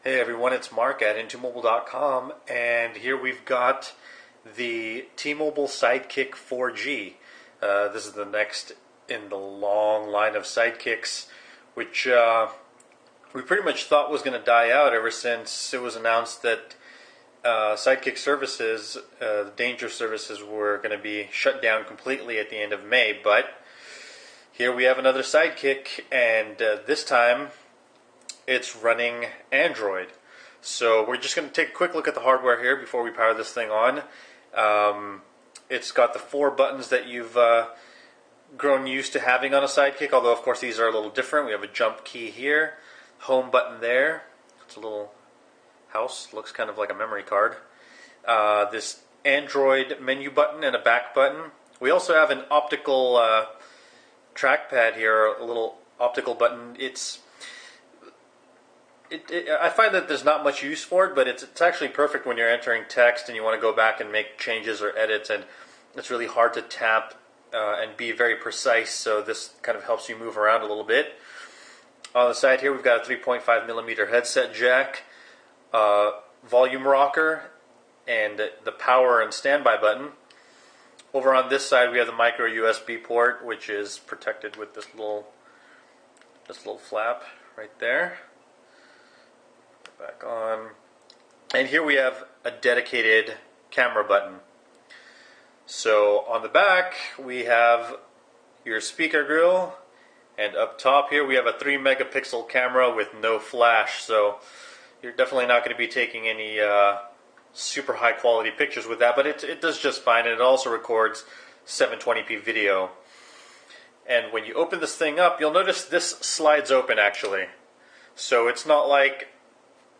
Hey everyone, it's Mark at T-Mobile.com, and here we've got the T-Mobile Sidekick 4G. This is the next in the long line of sidekicks, which we pretty much thought was going to die out ever since it was announced that Sidekick services, the danger services, were going to be shut down completely at the end of May. But here we have another Sidekick, and this time it's running Android. So we're just going to take a quick look at the hardware here before we power this thing on. It's got the 4 buttons that you've grown used to having on a Sidekick, although of course these are a little different. We have a jump key here, home button there. It's a little house, looks kind of like a memory card. This Android menu button and a back button. We also have an optical trackpad here, a little optical button. I find that there's not much use for it, but it's actually perfect when you're entering text and you want to go back and make changes or edits, and it's really hard to tap and be very precise, so this kind of helps you move around a little bit. On the side here we've got a 3.5mm headset jack, volume rocker, and the power and standby button. Over on this side we have the micro USB port, which is protected with this little flap right there. Back on. And here we have a dedicated camera button. So on the back we have your speaker grill, and up top here we have a 3-megapixel camera with no flash, so you're definitely not going to be taking any super high quality pictures with that, but it does just fine, and it also records 720p video. And when you open this thing up, you'll notice this slides open actually. So it's not like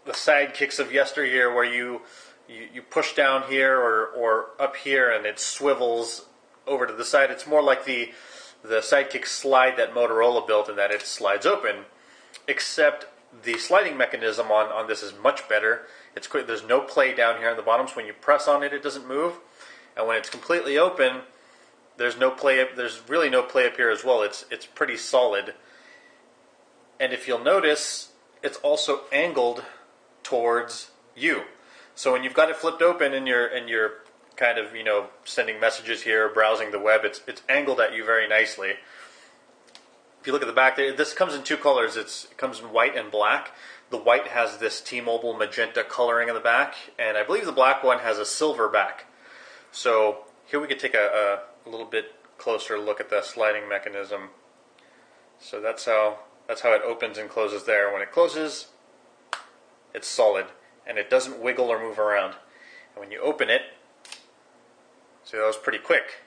the Sidekicks of yesteryear where you push down here or up here and it swivels over to the side. It's more like the Sidekick slide that Motorola built, in that it slides open, except the sliding mechanism on this is much better. It's quick. There's no play down here on the bottom, so when you press on it, it doesn't move. And when it's completely open, there's no play. There's really no play up here as well. It's pretty solid. And if you'll notice, it's also angled towards you. So when you've got it flipped open and you're kind of, sending messages here, browsing the web, it's angled at you very nicely. If you look at the back there, this comes in 2 colors. It comes in white and black. The white has this T-Mobile magenta coloring in the back, and I believe the black one has a silver back. So here we could take a little bit closer look at the sliding mechanism. So that's how it opens and closes there. When it closes, it's solid, and it doesn't wiggle or move around. And when you open it, see, that was pretty quick.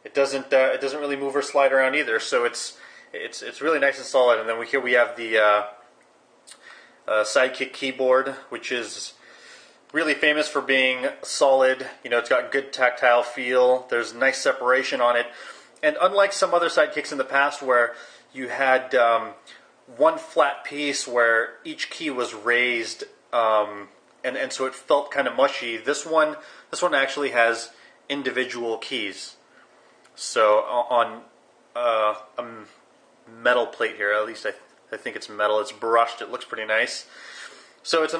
It doesn't really move or slide around either. So it's really nice and solid. And then here we have the Sidekick keyboard, which is really famous for being solid. It's got good tactile feel. There's nice separation on it. And unlike some other Sidekicks in the past where you had one flat piece where each key was raised, and so it felt kind of mushy. This one actually has individual keys. So on a metal plate here, at least I think it's metal. It's brushed. It looks pretty nice. So it's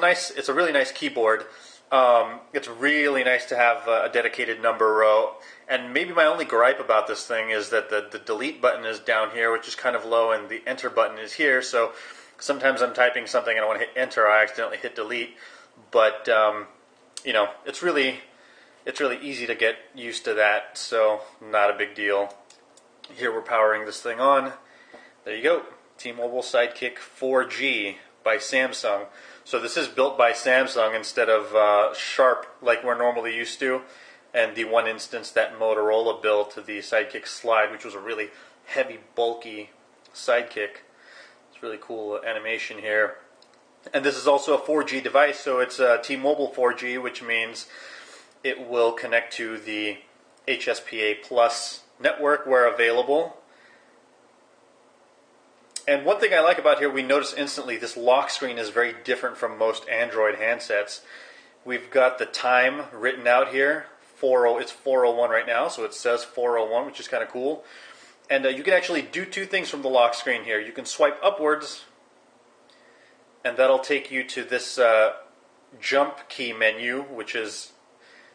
a really nice keyboard. It's really nice to have a dedicated number row. And maybe my only gripe about this thing is that the delete button is down here, which is kind of low, and the enter button is here. So sometimes I'm typing something and I want to hit enter, I accidentally hit delete. But it's really easy to get used to that, so not a big deal. Here we're powering this thing on. There you go, T-Mobile Sidekick 4G by Samsung. So this is built by Samsung instead of Sharp like we're normally used to. And the one instance that Motorola built, the Sidekick Slide, which was a really heavy, bulky Sidekick. It's really cool animation here. And this is also a 4G device, so it's a T-Mobile 4G, which means it will connect to the HSPA Plus network where available. And one thing I like about here, we notice instantly this lock screen is very different from most Android handsets. We've got the time written out here. It's 4:01 right now, so it says 4:01, which is kind of cool. And you can actually do 2 things from the lock screen here. You can swipe upwards and that'll take you to this jump key menu, which is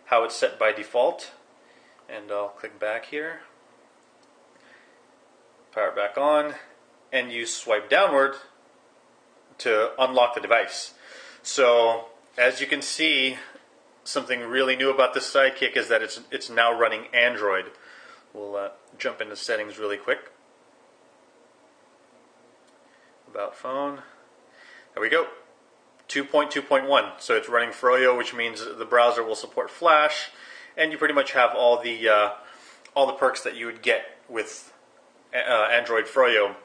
how it's set by default. And I'll click back here, power it back on, and you swipe downward to unlock the device. So as you can see, something really new about this Sidekick is that it's now running Android. We'll jump into settings really quick. About phone. There we go. 2.2.1. So it's running Froyo, which means the browser will support Flash, and you pretty much have all the perks that you would get with Android Froyo.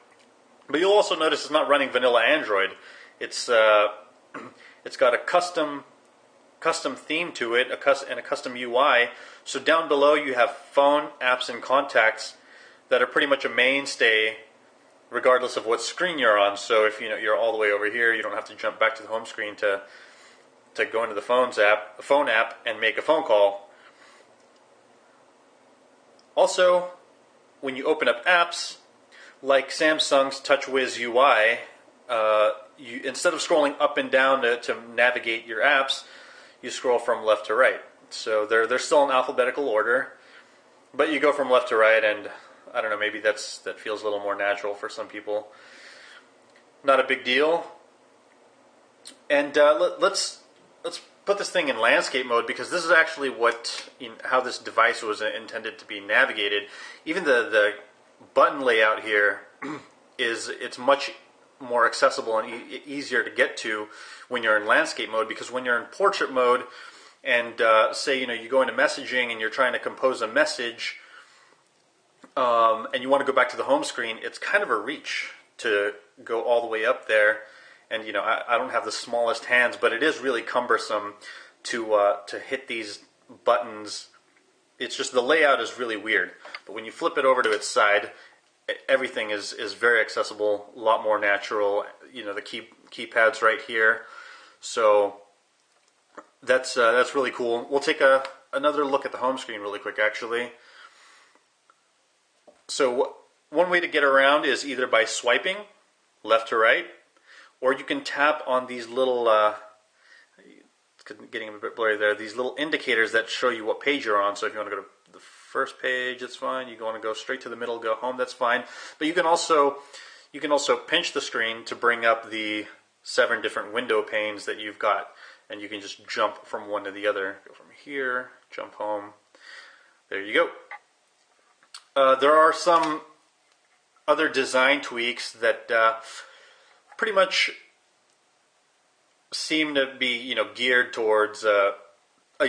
But you'll also notice it's not running vanilla Android. It's got a custom theme to it, and a custom UI. So down below you have phone, apps, and contacts that are pretty much a mainstay regardless of what screen you're on. So if you're all the way over here, you don't have to jump back to the home screen to go into the phone app and make a phone call. Also, when you open up apps like Samsung's TouchWiz UI, instead of scrolling up and down to navigate your apps, you scroll from left to right. So they're still in alphabetical order, but you go from left to right, and I don't know, maybe that feels a little more natural for some people. Not a big deal. And let's put this thing in landscape mode, because this is actually how this device was intended to be navigated. Even the button layout here it's much more accessible and easier to get to when you're in landscape mode, because when you're in portrait mode and say you go into messaging and you're trying to compose a message and you want to go back to the home screen, it's kind of a reach to go all the way up there. And I don't have the smallest hands, but it is really cumbersome to hit these buttons. It's just the layout is really weird. But when you flip it over to its side, everything is very accessible, a lot more natural. The keypad's right here, so that's really cool. We'll take another look at the home screen really quick, actually. So one way to get around is either by swiping left to right, or you can tap on these little, getting a bit blurry there, these little indicators that show you what page you're on. So if you want to go to the first page, it's fine. You want to go straight to the middle, go home, that's fine. But you can also pinch the screen to bring up the 7 different window panes that you've got, and you can just jump from one to the other. Go from here, jump home. There you go. There are some other design tweaks that pretty much seem to be geared towards a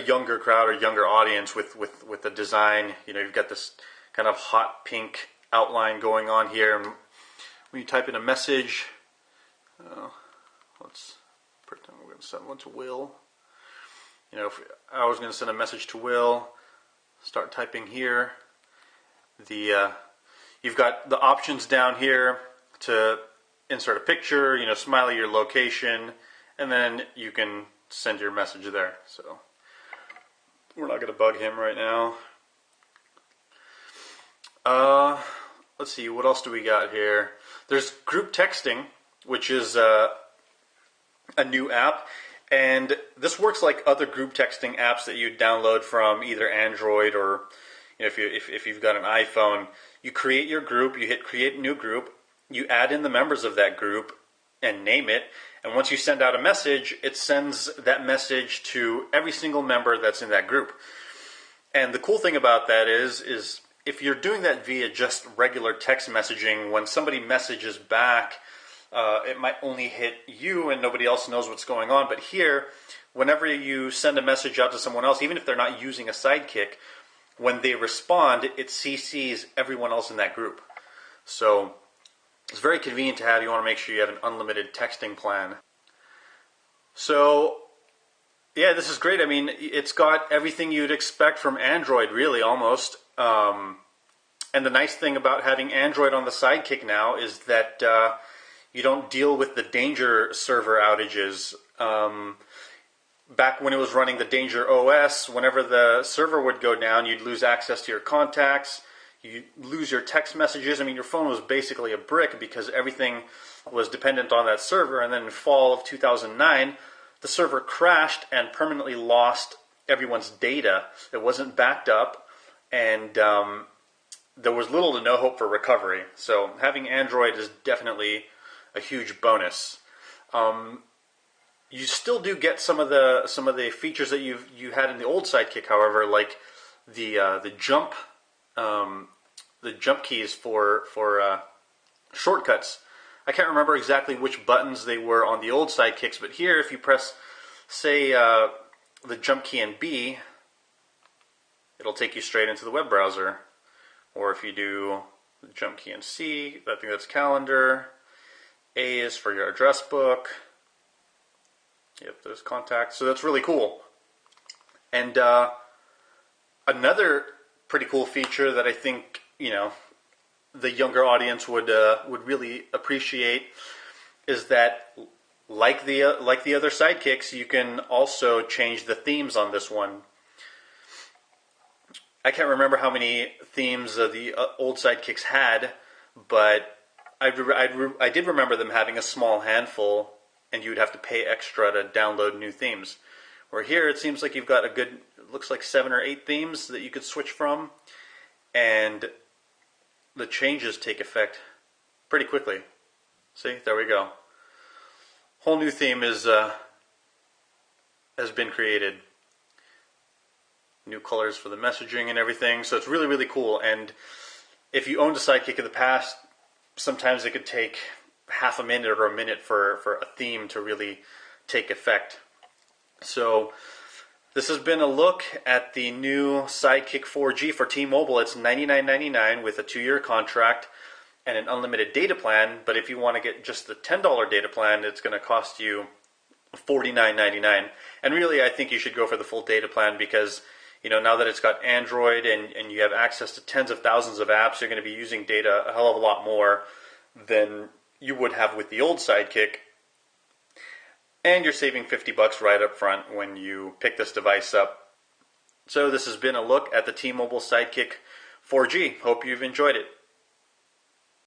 younger crowd or younger audience with the design. You've got this kind of hot pink outline going on here, and when you type in a message, let's pretend we're going to send one to Will. If I was going to send a message to Will, start typing here. You've got the options down here to insert a picture, smiley your location, and then you can send your message there. So we're not going to bug him right now. Let's see, what else do we got here? There's group texting, which is a new app, and this works like other group texting apps that you download from either Android or if you've got an iPhone. You create your group, you hit create new group, you add in the members of that group and name it, and once you send out a message, it sends that message to every single member that's in that group. And the cool thing about that is if you're doing that via just regular text messaging, when somebody messages back, it might only hit you and nobody else knows what's going on. But here, whenever you send a message out to someone else, even if they're not using a Sidekick, when they respond, it CCs everyone else in that group. So it's very convenient to have. You want to make sure you have an unlimited texting plan. So yeah, this is great. I mean, it's got everything you'd expect from Android, really, almost. And the nice thing about having Android on the Sidekick now is that you don't deal with the Danger server outages. Back when it was running the Danger OS, whenever the server would go down, you'd lose access to your contacts, you lose your text messages. I mean, your phone was basically a brick because everything was dependent on that server. And then in fall of 2009, the server crashed and permanently lost everyone's data. It wasn't backed up, and there was little to no hope for recovery. So having Android is definitely a huge bonus. You still do get some of the features that you had in the old Sidekick, however, like the jump keys for shortcuts. I can't remember exactly which buttons they were on the old Sidekicks, but here, if you press, say, the jump key in B, it'll take you straight into the web browser. Or if you do the jump key in C, I think that's calendar. A is for your address book. Yep, there's contacts. So that's really cool. And another pretty cool feature that I think, the younger audience would really appreciate is that, like the other Sidekicks, you can also change the themes on this one. I can't remember how many themes the old Sidekicks had, but I did remember them having a small handful, and you'd have to pay extra to download new themes. Where here, it seems like you've got it looks like 7 or 8 themes that you could switch from, and the changes take effect pretty quickly. See, there we go. Whole new theme has been created. New colors for the messaging and everything. So it's really, really cool. And if you owned a Sidekick in the past, sometimes it could take half a minute or a minute for a theme to really take effect. So this has been a look at the new Sidekick 4G for T-Mobile. It's $99.99 with a 2-year contract and an unlimited data plan. But if you want to get just the $10 data plan, it's going to cost you $49.99. And really, I think you should go for the full data plan because now that it's got Android and you have access to tens of thousands of apps, you're going to be using data a hell of a lot more than you would have with the old Sidekick. And you're saving $50 right up front when you pick this device up. So this has been a look at the T-Mobile Sidekick 4G. Hope you've enjoyed it.